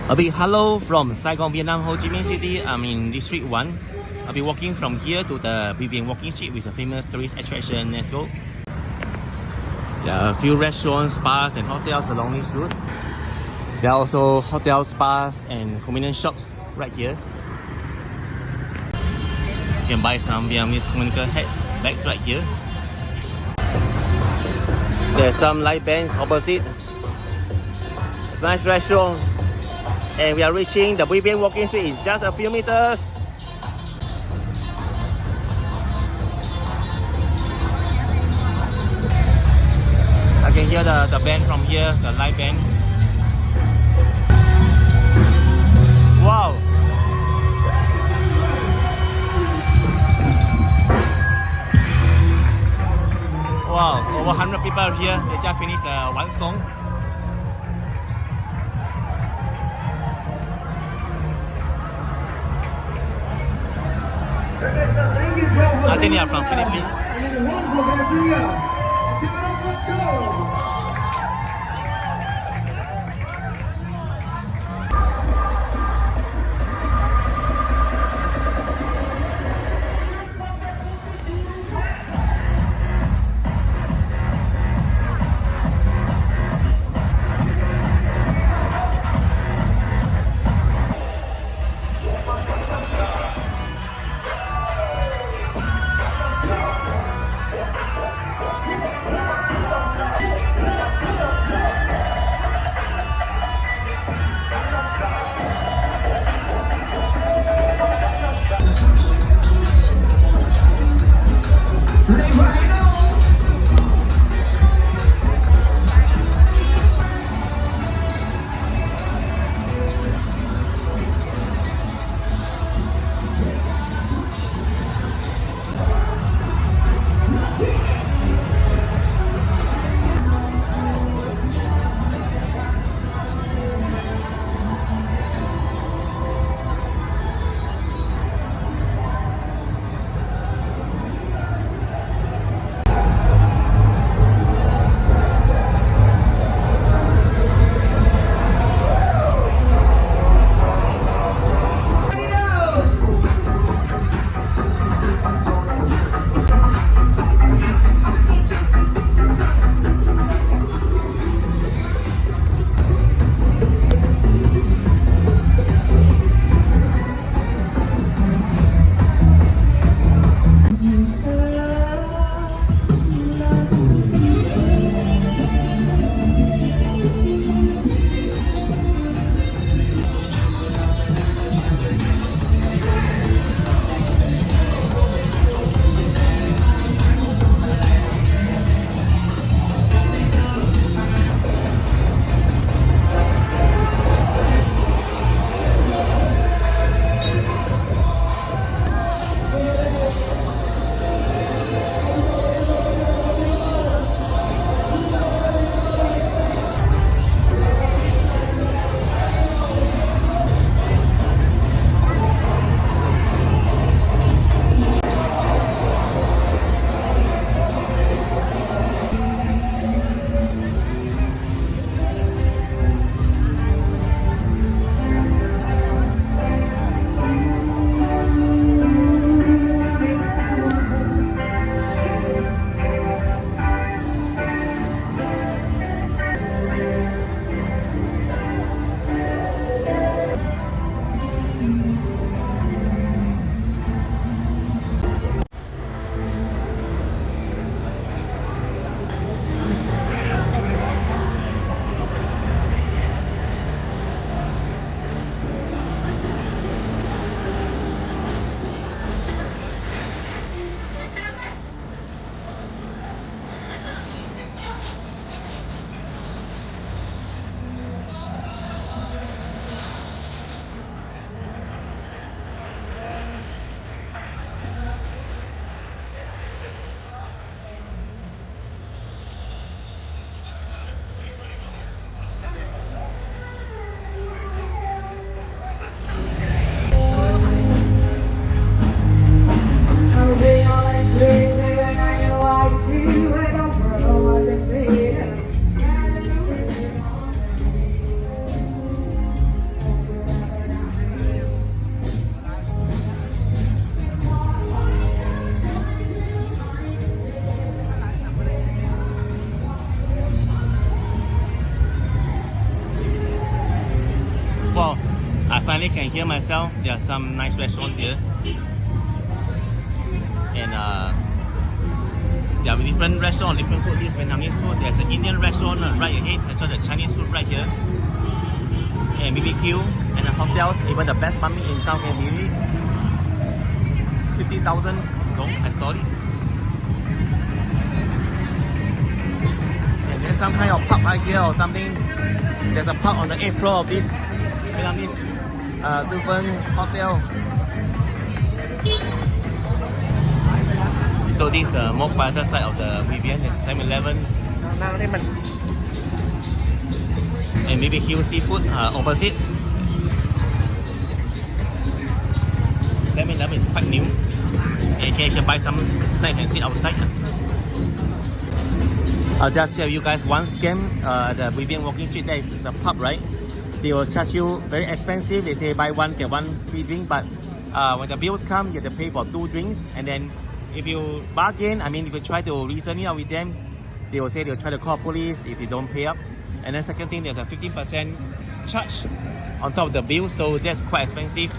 A big hello from Saigon Vietnam, Ho Chi Minh City. I'm in District 1. I'll be walking from here to the Bui Vien Walking Street, which is a famous tourist attraction. Let's go. There are a few restaurants, bars and hotels along this route. There are also hotels, bars and convenience shops right here. You can buy some Vietnamese communical hats, bags right here. There's some light bands opposite. Nice restaurant. And we are reaching the Bui Vien Walking Street in just a few meters. I can hear the band from here, the live band. Wow! Wow, over 100 people here. They just finished one song. I think they are from Philippines. Wow, I finally can hear myself. There are some nice restaurants here. And there are different restaurants, different food. This Vietnamese food. There's an Indian restaurant right ahead. As well as Chinese food right here. And BBQ and the hotels. Even the best banh mi in town can be 50,000. No, I saw it. And there's some kind of pub right here or something. There's a pub on the 8th floor of this Vietnamese different hotel. So this is the more quieter side of the Bui Vien, 7-Eleven. And BBQ seafood opposite. 7-Eleven is quite new. And you can buy some snacks and sit outside. I'll just show you guys one scam. The Bui Vien Walking Street, there is the pub, right? They will charge you very expensive. They say buy one get one free drink, but when the bills come, you have to pay for 2 drinks. And then if you bargain, I mean, if you try to reason it out with them, they will say they'll try to call police if you don't pay up. And then second thing, there's a 15% charge on top of the bill, so that's quite expensive.